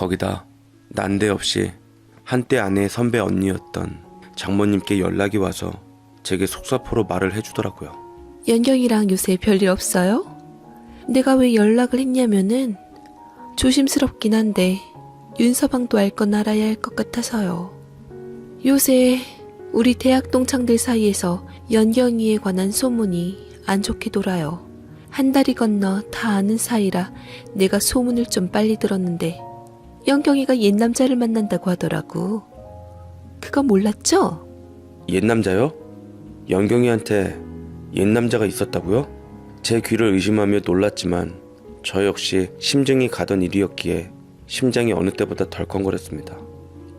거기다 난데없이 한때 아내의 선배 언니였던 장모님께 연락이 와서 제게 속사포로 말을 해주더라고요. 연경이랑 요새 별일 없어요? 내가 왜 연락을 했냐면은 조심스럽긴 한데 윤서방도 알 건 알아야 할 것 같아서요. 요새 우리 대학 동창들 사이에서 연경이에 관한 소문이 안 좋게 돌아요. 한 달이 건너 다 아는 사이라 내가 소문을 좀 빨리 들었는데 연경이가 옛 남자를 만난다고 하더라고. 그거 몰랐죠? 옛 남자요? 연경이한테 옛 남자가 있었다고요? 제 귀를 의심하며 놀랐지만 저 역시 심증이 가던 일이었기에 심장이 어느 때보다 덜컹거렸습니다.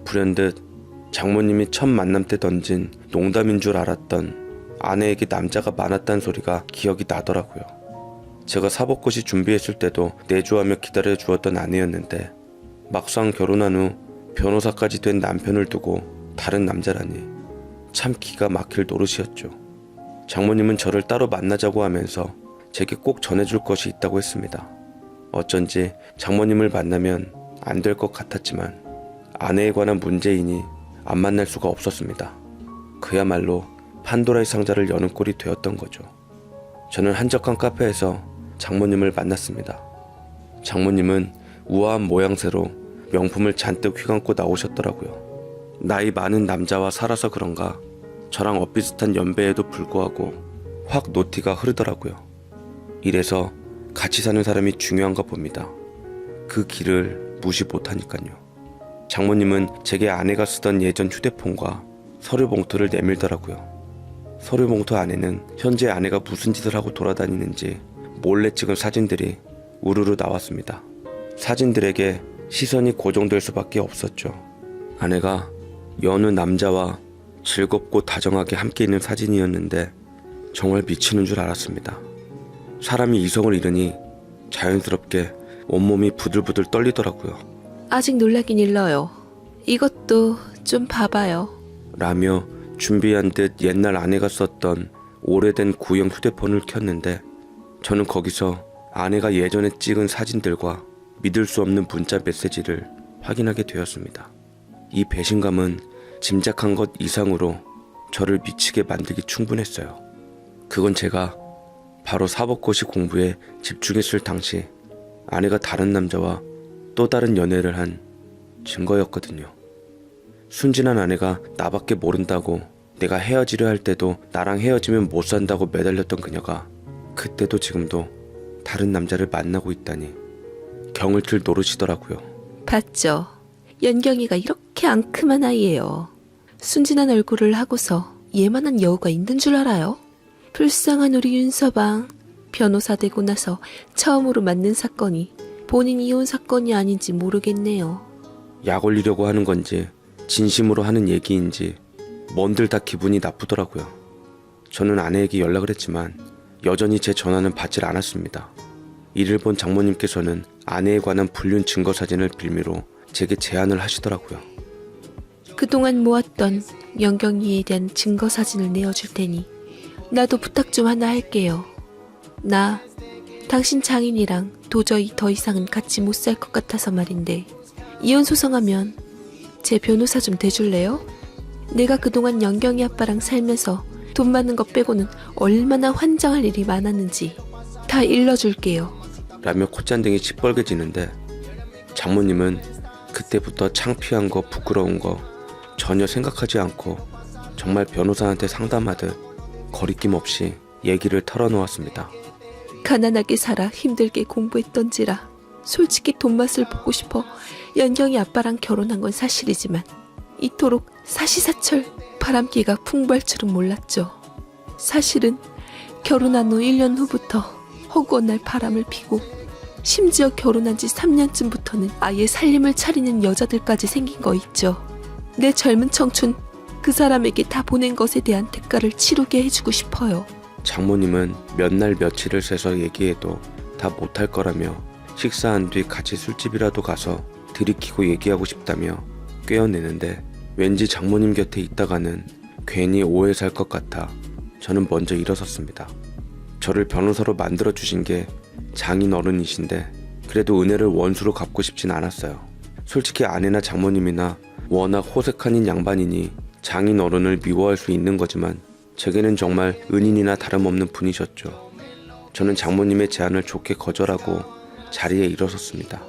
불현듯 장모님이 첫 만남 때 던진 농담인 줄 알았던 아내에게 남자가 많았다는 소리가 기억이 나더라고요. 제가 사법고시 준비했을 때도 내조하며 기다려 주었던 아내였는데 막상 결혼한 후 변호사까지 된 남편을 두고 다른 남자라니 참 기가 막힐 노릇이었죠. 장모님은 저를 따로 만나자고 하면서 제게 꼭 전해줄 것이 있다고 했습니다. 어쩐지 장모님을 만나면 안 될 것 같았지만 아내에 관한 문제이니 안 만날 수가 없었습니다. 그야말로 판도라의 상자를 여는 꼴이 되었던 거죠. 저는 한적한 카페에서 장모님을 만났습니다. 장모님은 우아한 모양새로 명품을 잔뜩 휘감고 나오셨더라고요. 나이 많은 남자와 살아서 그런가 저랑 엇비슷한 연배에도 불구하고 확 노티가 흐르더라고요. 이래서 같이 사는 사람이 중요한가 봅니다. 그 길을 무시 못하니까요. 장모님은 제게 아내가 쓰던 예전 휴대폰과 서류 봉투를 내밀더라고요. 서류 봉투 안에는 현재 아내가 무슨 짓을 하고 돌아다니는지 몰래 찍은 사진들이 우르르 나왔습니다. 사진들에게 시선이 고정될 수밖에 없었죠. 아내가 여느 남자와 즐겁고 다정하게 함께 있는 사진이었는데 정말 미치는 줄 알았습니다. 사람이 이성을 잃으니 자연스럽게 온몸이 부들부들 떨리더라고요. 아직 놀라긴 일러요. 이것도 좀 봐봐요. 라며 준비한 듯 옛날 아내가 썼던 오래된 구형 휴대폰을 켰는데 저는 거기서 아내가 예전에 찍은 사진들과 믿을 수 없는 문자 메시지를 확인하게 되었습니다. 이 배신감은 짐작한 것 이상으로 저를 미치게 만들기 충분했어요. 그건 제가 바로 사법고시 공부에 집중했을 당시 아내가 다른 남자와 또 다른 연애를 한 증거였거든요. 순진한 아내가 나밖에 모른다고 내가 헤어지려 할 때도 나랑 헤어지면 못 산다고 매달렸던 그녀가 그때도 지금도 다른 남자를 만나고 있다니 경을 틀 노릇이더라고요. 봤죠? 연경이가 이렇게 앙큼한 아이예요. 순진한 얼굴을 하고서 얘만한 여우가 있는 줄 알아요? 불쌍한 우리 윤서방. 변호사 되고 나서 처음으로 맞는 사건이 본인 이혼 사건이 아닌지 모르겠네요. 약 올리려고 하는 건지 진심으로 하는 얘기인지 뭔들 다 기분이 나쁘더라고요. 저는 아내에게 연락을 했지만 여전히 제 전화는 받질 않았습니다. 이를 본 장모님께서는 아내에 관한 불륜 증거 사진을 빌미로 제게 제안을 하시더라고요. 그동안 모았던 연경이에 대한 증거 사진을 내어줄 테니 나도 부탁 좀 하나 할게요. 나 당신 장인이랑 도저히 더 이상은 같이 못 살 것 같아서 말인데 이혼 소송하면 제 변호사 좀 대줄래요? 내가 그동안 연경이 아빠랑 살면서 돈 많은 것 빼고는 얼마나 환장할 일이 많았는지 다 일러줄게요. 라며 콧잔등이 시뻘개지는데 장모님은 그때부터 창피한 거 부끄러운 거 전혀 생각하지 않고 정말 변호사한테 상담하듯 거리낌 없이 얘기를 털어놓았습니다. 가난하게 살아 힘들게 공부했던지라 솔직히 돈 맛을 보고 싶어 연경이 아빠랑 결혼한 건 사실이지만 이토록 사시사철 바람기가 풍부할 줄은 몰랐죠. 사실은 결혼한 후 1년 후부터 허구한 날 바람을 피고 심지어 결혼한 지 3년쯤부터는 아예 살림을 차리는 여자들까지 생긴 거 있죠. 내 젊은 청춘 그 사람에게 다 보낸 것에 대한 대가를 치르게 해주고 싶어요. 장모님은 몇 날 며칠을 세서 얘기해도 다 못할 거라며 식사한 뒤 같이 술집이라도 가서 들이키고 얘기하고 싶다며 꿰어내는데 왠지 장모님 곁에 있다가는 괜히 오해 살 것 같아 저는 먼저 일어섰습니다. 저를 변호사로 만들어주신 게 장인 어른이신데 그래도 은혜를 원수로 갚고 싶진 않았어요. 솔직히 아내나 장모님이나 워낙 호색한인 양반이니 장인 어른을 미워할 수 있는 거지만 제게는 정말 은인이나 다름없는 분이셨죠. 저는 장모님의 제안을 좋게 거절하고 자리에 일어섰습니다.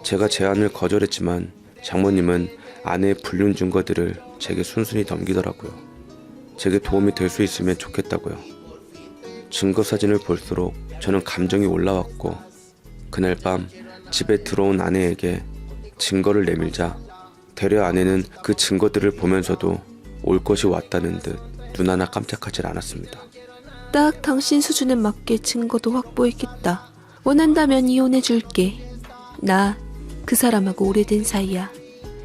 제가 제안을 거절했지만 장모님은 아내의 불륜 증거들을 제게 순순히 넘기더라고요. 제게 도움이 될 수 있으면 좋겠다고요. 증거 사진을 볼수록 저는 감정이 올라왔고 그날 밤 집에 들어온 아내에게 증거를 내밀자 되려 아내는 그 증거들을 보면서도 올 것이 왔다는 듯 눈 하나 깜짝하지 않았습니다. 딱 당신 수준에 맞게 증거도 확보했겠다. 원한다면 이혼해줄게. 나 그 사람하고 오래된 사이야.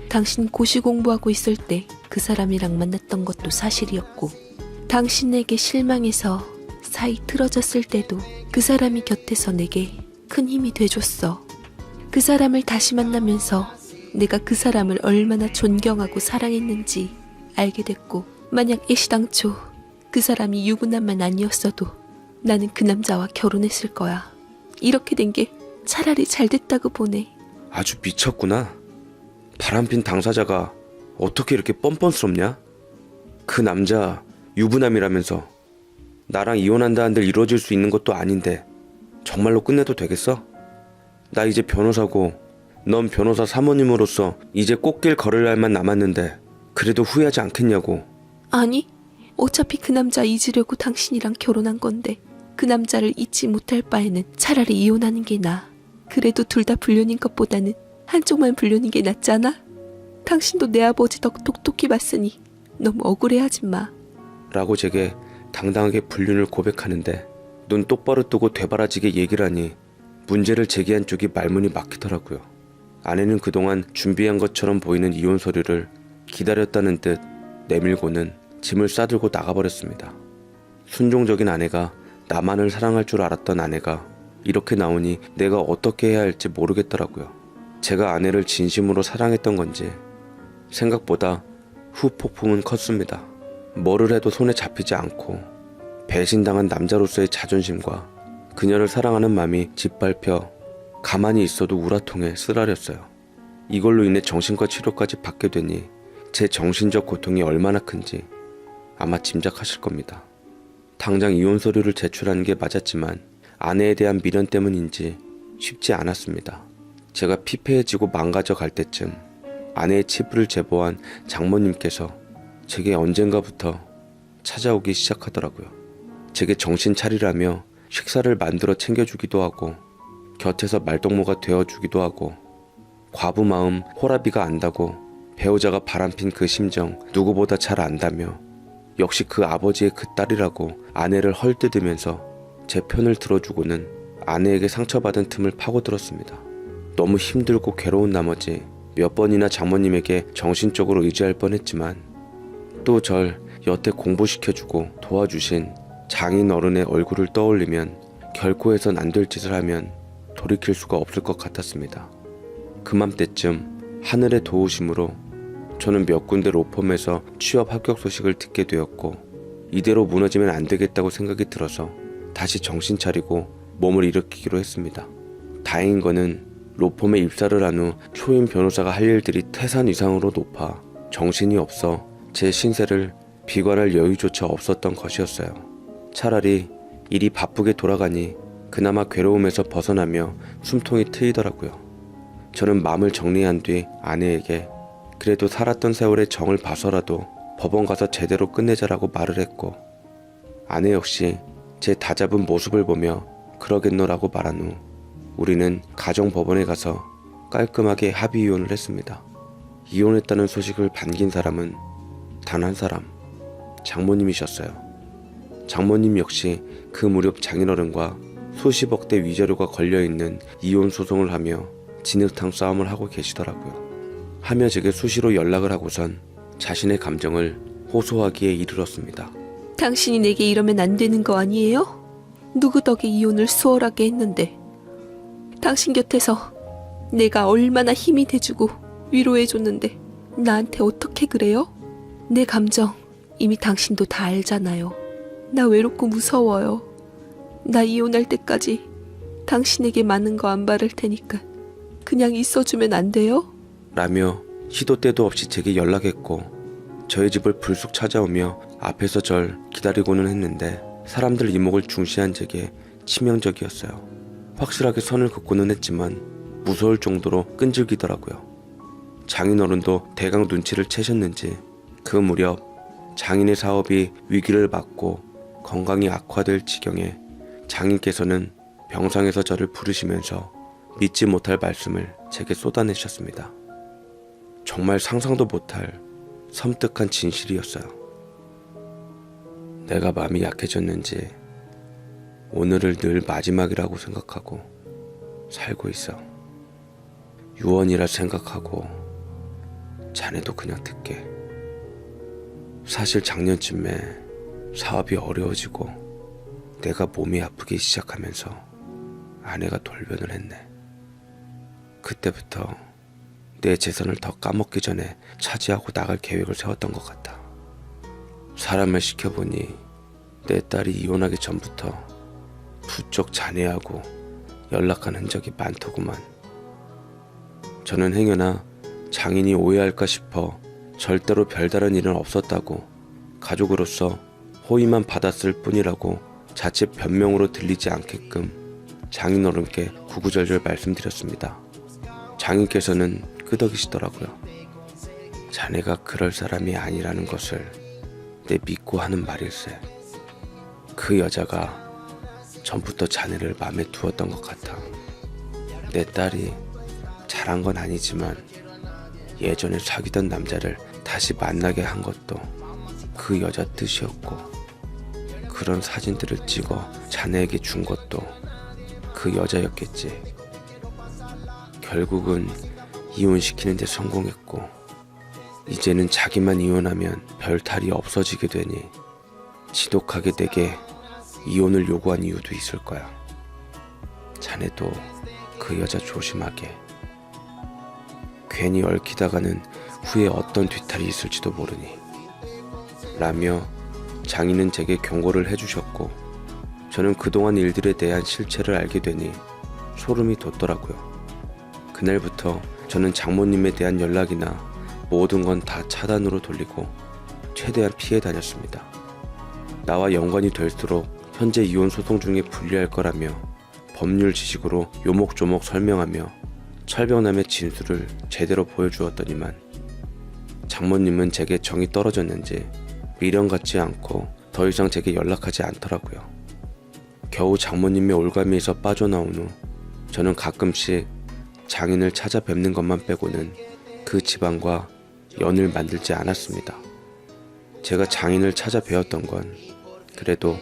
당신 고시 공부하고 있을 때 그 사람이랑 만났던 것도 사실이었고 당신에게 실망해서 사이 틀어졌을 때도 그 사람이 곁에서 내게 큰 힘이 돼줬어. 그 사람을 다시 만나면서 내가 그 사람을 얼마나 존경하고 사랑했는지 알게 됐고 만약 애시당초 그 사람이 유부남만 아니었어도 나는 그 남자와 결혼했을 거야. 이렇게 된 게 차라리 잘 됐다고 보네. 아주 미쳤구나. 바람핀 당사자가 어떻게 이렇게 뻔뻔스럽냐? 그 남자 유부남이라면서 나랑 이혼한다 한들 이루어질 수 있는 것도 아닌데 정말로 끝내도 되겠어? 나 이제 변호사고 넌 변호사 사모님으로서 이제 꽃길 걸을 날만 남았는데 그래도 후회하지 않겠냐고. 아니, 어차피 그 남자 잊으려고 당신이랑 결혼한 건데 그 남자를 잊지 못할 바에는 차라리 이혼하는 게 나아. 그래도 둘 다 불륜인 것보다는 한쪽만 불륜인 게 낫잖아? 당신도 내 아버지 덕 똑똑히 봤으니 너무 억울해하지 마. 라고 제게 당당하게 불륜을 고백하는데 눈 똑바로 뜨고 되바라지게 얘기를 하니 문제를 제기한 쪽이 말문이 막히더라고요. 아내는 그동안 준비한 것처럼 보이는 이혼 서류를 기다렸다는 듯 내밀고는 짐을 싸들고 나가버렸습니다. 순종적인 아내가 나만을 사랑할 줄 알았던 아내가 이렇게 나오니 내가 어떻게 해야 할지 모르겠더라고요. 제가 아내를 진심으로 사랑했던 건지 생각보다 후폭풍은 컸습니다. 뭐를 해도 손에 잡히지 않고 배신당한 남자로서의 자존심과 그녀를 사랑하는 마음이 짓밟혀 가만히 있어도 우라통에 쓰라렸어요. 이걸로 인해 정신과 치료까지 받게 되니 제 정신적 고통이 얼마나 큰지 아마 짐작하실 겁니다. 당장 이혼 서류를 제출하는 게 맞았지만 아내에 대한 미련 때문인지 쉽지 않았습니다. 제가 피폐해지고 망가져 갈 때쯤 아내의 치부를 제보한 장모님께서 제게 언젠가부터 찾아오기 시작하더라고요. 제게 정신 차리라며 식사를 만들어 챙겨주기도 하고 곁에서 말동무가 되어주기도 하고 과부 마음 호라비가 안다고 배우자가 바람핀 그 심정 누구보다 잘 안다며 역시 그 아버지의 그 딸이라고 아내를 헐뜯으면서 제 편을 들어주고는 아내에게 상처받은 틈을 파고들었습니다. 너무 힘들고 괴로운 나머지 몇 번이나 장모님에게 정신적으로 의지할 뻔했지만 또 절 여태 공부시켜주고 도와주신 장인 어른의 얼굴을 떠올리면 결코 해선 안 될 짓을 하면 돌이킬 수가 없을 것 같았습니다. 그맘때쯤 하늘의 도우심으로 저는 몇 군데 로펌에서 취업 합격 소식을 듣게 되었고 이대로 무너지면 안 되겠다고 생각이 들어서 다시 정신 차리고 몸을 일으키기로 했습니다. 다행인 거는 로펌에 입사를 한 후 초임 변호사가 할 일들이 태산 이상으로 높아 정신이 없어 제 신세를 비관할 여유조차 없었던 것이었어요. 차라리 일이 바쁘게 돌아가니 그나마 괴로움에서 벗어나며 숨통이 트이더라고요. 저는 마음을 정리한 뒤 아내에게 그래도 살았던 세월의 정을 봐서라도 법원 가서 제대로 끝내자라고 말을 했고 아내 역시 제 다잡은 모습을 보며 그러겠노라고 말한 후 우리는 가정법원에 가서 깔끔하게 합의 이혼을 했습니다. 이혼했다는 소식을 반긴 사람은 단 한 사람, 장모님이셨어요. 장모님 역시 그 무렵 장인어른과 수십억대 위자료가 걸려있는 이혼 소송을 하며 진흙탕 싸움을 하고 계시더라고요. 하며 제게 수시로 연락을 하고선 자신의 감정을 호소하기에 이르렀습니다. 당신이 내게 이러면 안 되는 거 아니에요? 누구 덕에 이혼을 수월하게 했는데 당신 곁에서 내가 얼마나 힘이 돼주고 위로해줬는데 나한테 어떻게 그래요? 내 감정 이미 당신도 다 알잖아요. 나 외롭고 무서워요. 나 이혼할 때까지 당신에게 많은 거 안 바랄 테니까 그냥 있어주면 안 돼요? 라며 시도 때도 없이 제게 연락했고 저희 집을 불쑥 찾아오며 앞에서 절 기다리고는 했는데 사람들 이목을 중시한 제게 치명적이었어요. 확실하게 선을 긋고는 했지만 무서울 정도로 끈질기더라고요. 장인어른도 대강 눈치를 채셨는지 그 무렵 장인의 사업이 위기를 맞고 건강이 악화될 지경에 장인께서는 병상에서 저를 부르시면서 믿지 못할 말씀을 제게 쏟아내셨습니다. 정말 상상도 못할 섬뜩한 진실이었어요. 내가 마음이 약해졌는지 오늘을 늘 마지막이라고 생각하고 살고 있어. 유언이라 생각하고 자네도 그냥 듣게. 사실 작년쯤에 사업이 어려워지고 내가 몸이 아프기 시작하면서 아내가 돌변을 했네. 그때부터 내 재산을 더 까먹기 전에 차지하고 나갈 계획을 세웠던 것 같다. 사람을 시켜보니 내 딸이 이혼하기 전부터 부쩍 자네하고 연락한 흔적이 많더구만. 저는 행여나 장인이 오해할까 싶어 절대로 별다른 일은 없었다고 가족으로서 호의만 받았을 뿐이라고 자칫 변명으로 들리지 않게끔 장인어른께 구구절절 말씀드렸습니다. 장인께서는 끄덕이시더라고요. 자네가 그럴 사람이 아니라는 것을 내 믿고 하는 말일세. 그 여자가 전부터 자네를 마음에 두었던 것 같아. 내 딸이 잘한 건 아니지만 예전에 사귀던 남자를 다시 만나게 한 것도 그 여자 뜻이었고 그런 사진들을 찍어 자네에게 준 것도 그 여자였겠지. 결국은 이혼시키는 데 성공했고 이제는 자기만 이혼하면 별 탈이 없어지게 되니 지독하게 내게 이혼을 요구한 이유도 있을 거야. 자네도 그 여자 조심하게. 괜히 얽히다가는 후에 어떤 뒤탈이 있을지도 모르니. 라며 장인은 제게 경고를 해주셨고 저는 그동안 일들에 대한 실체를 알게 되니 소름이 돋더라고요. 그날부터 저는 장모님에 대한 연락이나 모든 건 다 차단으로 돌리고 최대한 피해 다녔습니다. 나와 연관이 될수록 현재 이혼 소송 중에 불리할 거라며 법률 지식으로 요목조목 설명하며 철벽남의 진술을 제대로 보여주었더니만 장모님은 제게 정이 떨어졌는지 미련 같지 않고 더 이상 제게 연락하지 않더라고요. 겨우 장모님의 올가미에서 빠져나온 후 저는 가끔씩 장인을 찾아뵙는 것만 빼고는 그 집안과 연을 만들지 않았습니다. 제가 장인을 찾아뵈었던 건 그래도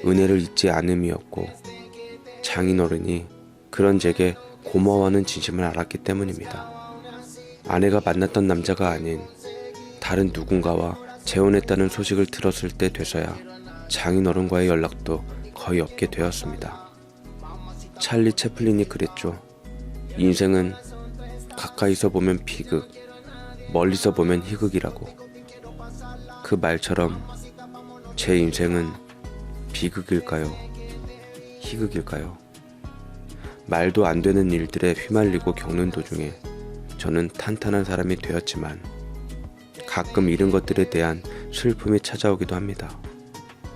은혜를 잊지 않음이었고 장인어른이 그런 제게 고마워하는 진심을 알았기 때문입니다. 아내가 만났던 남자가 아닌 다른 누군가와 재혼했다는 소식을 들었을 때 돼서야 장인어른과의 연락도 거의 없게 되었습니다. 찰리 채플린이 그랬죠. 인생은 가까이서 보면 비극, 멀리서 보면 희극이라고. 그 말처럼 제 인생은 비극일까요? 희극일까요? 말도 안 되는 일들에 휘말리고 겪는 도중에 저는 탄탄한 사람이 되었지만 가끔 잃은 것들에 대한 슬픔이 찾아오기도 합니다.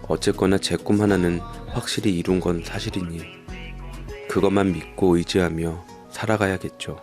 어쨌거나 제 꿈 하나는 확실히 이룬 건 사실이니 그것만 믿고 의지하며 살아가야겠죠.